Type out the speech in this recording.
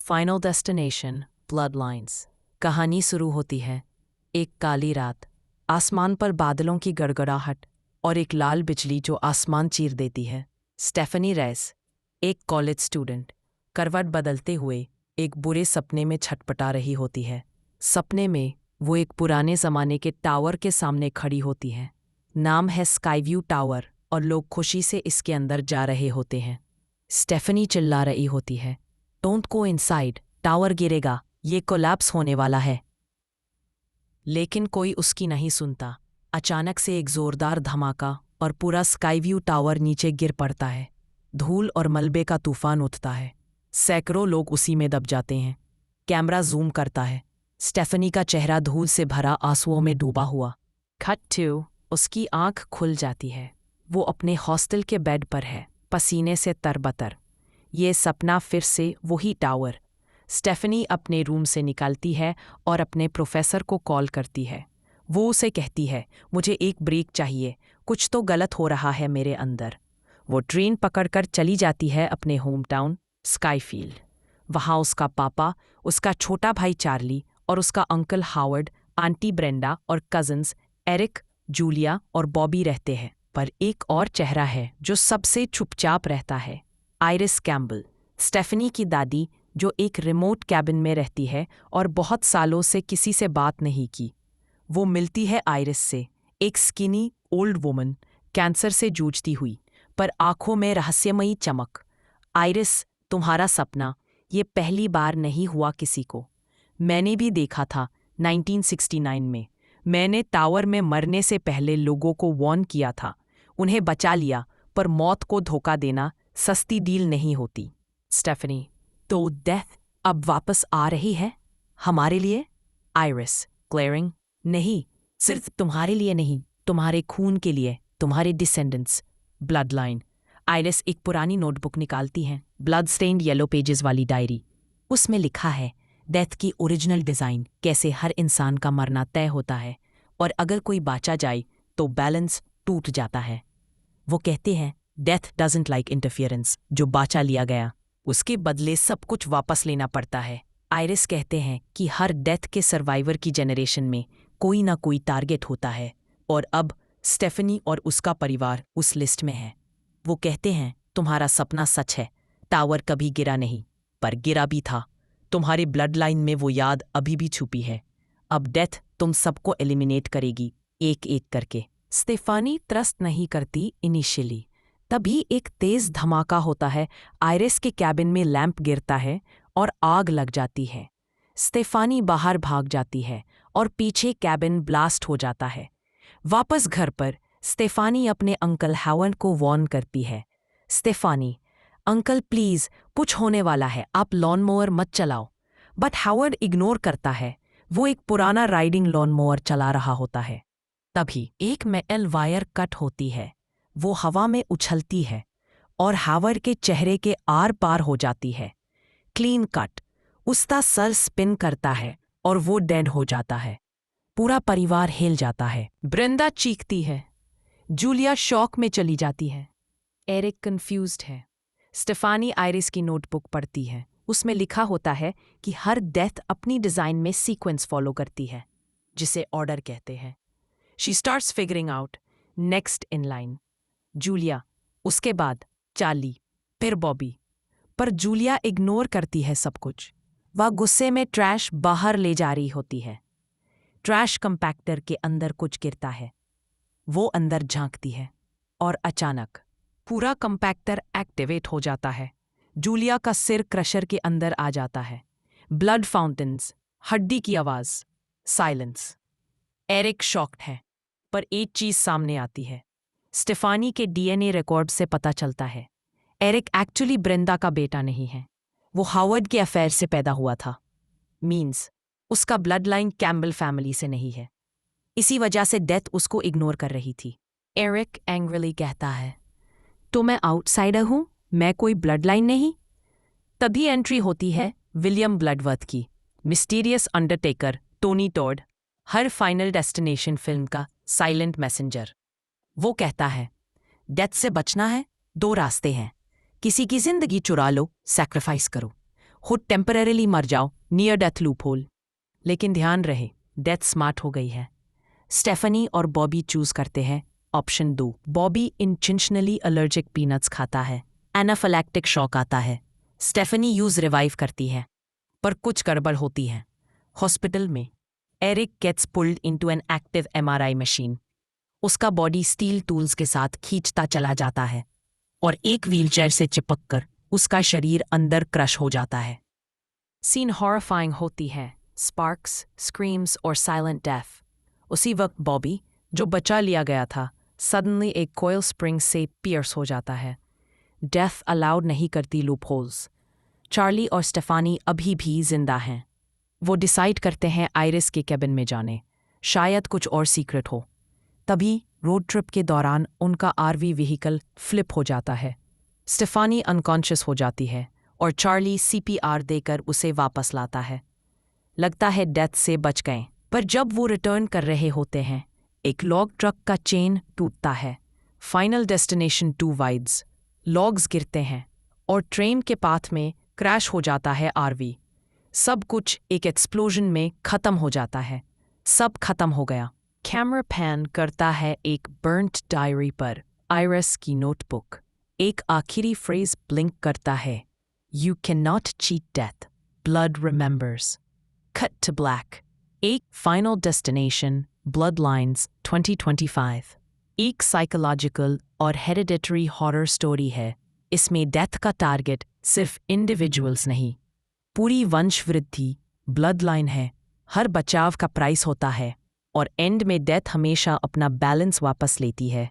Final destination blood lines. कहानी शुरू होती है एक काली रात, आसमान पर बादलों की गड़गड़ाहट और एक लाल बिजली जो आसमान चीर देती है। स्टेफनी रेस, एक कॉलेज स्टूडेंट, करवट बदलते हुए एक बुरे सपने में छटपटा रही होती है। सपने में वो एक पुराने ज़माने के टावर के सामने खड़ी होती है। नाम है स्काईव्यू टावर और लोग खुशी से इसके अंदर जा रहे होते हैं। स्टेफनी चिल्ला रही होती है, डोंट गो इनसाइड, टावर गिरेगा, ये कोलैप्स होने वाला है। लेकिन कोई उसकी नहीं सुनता। अचानक से एक जोरदार धमाका और पूरा स्काईव्यू टावर नीचे गिर पड़ता है। धूल और मलबे का तूफान उठता है। सैकड़ों लोग उसी में दब जाते हैं। कैमरा जूम करता है, स्टेफनी का चेहरा धूल से भरा आंसुओं में डूबा हुआ। कट टू, उसकी आंख खुल जाती है। वो अपने हॉस्टल के बेड पर है, पसीने से तरबतर। ये सपना फिर से वही टावर। स्टेफनी अपने रूम से निकलती है और अपने प्रोफेसर को कॉल करती है। वो उसे कहती है, मुझे एक ब्रेक चाहिए, कुछ तो गलत हो रहा है मेरे अंदर। वो ट्रेन पकड़कर चली जाती है अपने होम टाउन स्काईफील्ड। वहाँ उसका पापा, उसका छोटा भाई चार्ली और उसका अंकल हावर्ड, आंटी ब्रेंडा और कज़न्स एरिक, जूलिया और बॉबी रहते हैं। पर एक और चेहरा है जो सबसे चुपचाप रहता है, आइरिस कैम्बल, स्टेफनी की दादी, जो एक रिमोट कैबिन में रहती है और बहुत सालों से किसी से बात नहीं की। वो मिलती है आइरिस से, एक स्किनी ओल्ड वुमन, कैंसर से जूझती हुई, पर आंखों में रहस्यमयी चमक। आइरिस, तुम्हारा सपना, ये पहली बार नहीं हुआ किसी को। मैंने भी देखा था 1969 में। मैंने टावर में मरने से पहले लोगों को वार्न किया था, उन्हें बचा लिया, पर मौत को धोखा देना सस्ती डील नहीं होती। स्टेफनी, तो डेथ अब वापस आ रही है हमारे लिए? आइरिस, ग्लेयरिंग, नहीं, सिर्फ तुम्हारे लिए नहीं, तुम्हारे खून के लिए, तुम्हारे डिसेंडेंट्स। Blood line. आइरिस एक पुरानी नोटबुक निकालती है, ब्लड स्टेन्ड येलो पेजेस वाली डायरी। उसमें लिखा है डेथ की ओरिजिनल डिज़ाइन, कैसे हर इंसान का मरना तय होता है और अगर कोई बचा जाए तो बैलेंस टूट जाता है। वो कहते हैं डेथ डजंट लाइक इंटरफियरेंस, जो बचा लिया गया उसके बदले सब कुछ वापस लेना पड़ता है। आइरिस कहते हैं कि हर डेथ के सर्वाइवर की जनरेशन में कोई ना कोई टारगेट होता है और अब स्टेफनी और उसका परिवार उस लिस्ट में है। वो कहते हैं तुम्हारा सपना सच है, टावर कभी गिरा नहीं, पर गिरा भी था। तुम्हारी ब्लड लाइन में वो याद अभी भी छुपी है। अब डेथ तुम सबको एलिमिनेट करेगी, एक एक करके। स्टेफानी ट्रस्ट नहीं करती इनिशियली। तभी एक तेज धमाका होता है, आइरिस के कैबिन में लैंप गिरता है और आग लग जाती है। स्टेफानी बाहर भाग जाती है और पीछे कैबिन ब्लास्ट हो जाता है। वापस घर पर स्टेफानी अपने अंकल हावर्ड को वार्न करती है, स्टेफानी, अंकल प्लीज, कुछ होने वाला है, आप लॉन मोवर मत चलाओ। बट हावर्ड इग्नोर करता है, वो एक पुराना राइडिंग लॉन मोवर चला रहा होता है। तभी एक मेटल वायर कट होती है, वो हवा में उछलती है और हावर्ड के चेहरे के आर पार हो जाती है। Clean cut. उसका सर स्पिन करता है और वो डेड हो जाता है। पूरा परिवार हिल जाता है। ब्रेंडा चीखती है, जूलिया शॉक में चली जाती है, एरिक कंफ्यूज्ड है। स्टेफानी आइरिस की नोटबुक पढ़ती है। उसमें लिखा होता है कि हर डेथ अपनी डिज़ाइन में सीक्वेंस फॉलो करती है, जिसे ऑर्डर कहते हैं। She starts figuring out next in line. Julia, उसके बाद चार्ली, फिर बॉबी। पर जूलिया इग्नोर करती है सब कुछ। वह गुस्से में ट्रैश बाहर ले जा रही होती है। ट्रैश कंपैक्टर के अंदर कुछ गिरता है। वो अंदर झांकती है और अचानक पूरा कंपैक्टर एक्टिवेट हो जाता है। जूलिया का सिर क्रशर के अंदर आ जाता है। ब्लड फाउंटेन्स, हड्डी की आवाज, साइलेंस। एरिक शॉक्ड है, पर एक चीज सामने आती है। स्टेफानी के डीएनए रिकॉर्ड से पता चलता है एरिक एक्चुअली ब्रेंडा का बेटा नहीं है। वो हावर्ड के अफेयर से पैदा हुआ था। मीन्स उसका ब्लड लाइन कैम्बल फैमिली से नहीं है। इसी वजह से डेथ उसको इग्नोर कर रही थी। एरिक एंग्रीली कहता है, तो मैं आउटसाइडर हूं, मैं कोई ब्लड लाइन नहीं। तभी एंट्री होती है विलियम ब्लडवर्थ की, मिस्टीरियस अंडरटेकर टोनी टॉड, हर फाइनल डेस्टिनेशन फिल्म का साइलेंट मैसेंजर। वो कहता है, डेथ से बचना है, दो रास्ते हैं, किसी की जिंदगी चुरा लो, सैक्रिफाइस करो। हो टेम्पररीली मर जाओ, नियर डेथ लूप होल। लेकिन ध्यान रहे, डेथ स्मार्ट हो गई है। स्टेफनी और बॉबी चूज करते हैं option 2। Bobby intentionally allergic peanuts खाता है, एनाफिलैक्टिक शॉक आता है। स्टेफनी यूज रिवाइव करती है, पर कुछ गड़बड़ होती है। हॉस्पिटल में Eric gets pulled into an active MRI machine. उसका बॉडी स्टील टूल्स के साथ खींचता चला जाता है और एक व्हीलचेयर से चिपककर उसका शरीर अंदर क्रश हो जाता है। सीन हॉरिफाइंग होती है, स्पार्क्स, स्क्रीम्स और साइलेंट डेथ। उसी वक्त बॉबी, जो बचा लिया गया था, सडनली एक कोयल स्प्रिंग से पियर्स हो जाता है। डेथ अलाउड नहीं करती लूप होल्स। चार्ली और स्टेफानी अभी भी जिंदा हैं। वो डिसाइड करते हैं आइरिस के केबिन में जाने, शायद कुछ और सीक्रेट हो। तभी रोड ट्रिप के दौरान उनका आरवी व्हीकल फ्लिप हो जाता है। स्टेफानी अनकॉन्शियस हो जाती है और चार्ली सीपीआर देकर उसे वापस लाता है। लगता है डेथ से बच गए, पर जब वो रिटर्न कर रहे होते हैं, एक लॉग ट्रक का चेन टूटता है। Final destination 2 wides. लॉग्स गिरते हैं और ट्रेन के पाथ में क्रैश हो जाता है आरवी। सब कुछ एक एक्सप्लोजन में खत्म हो जाता है। सब खत्म हो गया। कैमरा पैन करता है एक बर्न्ट डायरी पर, आइरिस की नोटबुक। एक आखिरी फ्रेज ब्लिंक करता है, you can not cheat death, blood remembers. Cut to black. एक फाइनल डेस्टिनेशन, ब्लड लाइन्स 2025। एक साइकोलॉजिकल और हेरिडिटरी हॉरर स्टोरी है। इसमें डेथ का टारगेट सिर्फ इंडिविजुअल्स नहीं, पूरी वंशवृद्धि, ब्लड लाइन है। हर बचाव का प्राइस होता है और एंड में डेथ हमेशा अपना बैलेंस वापस लेती है।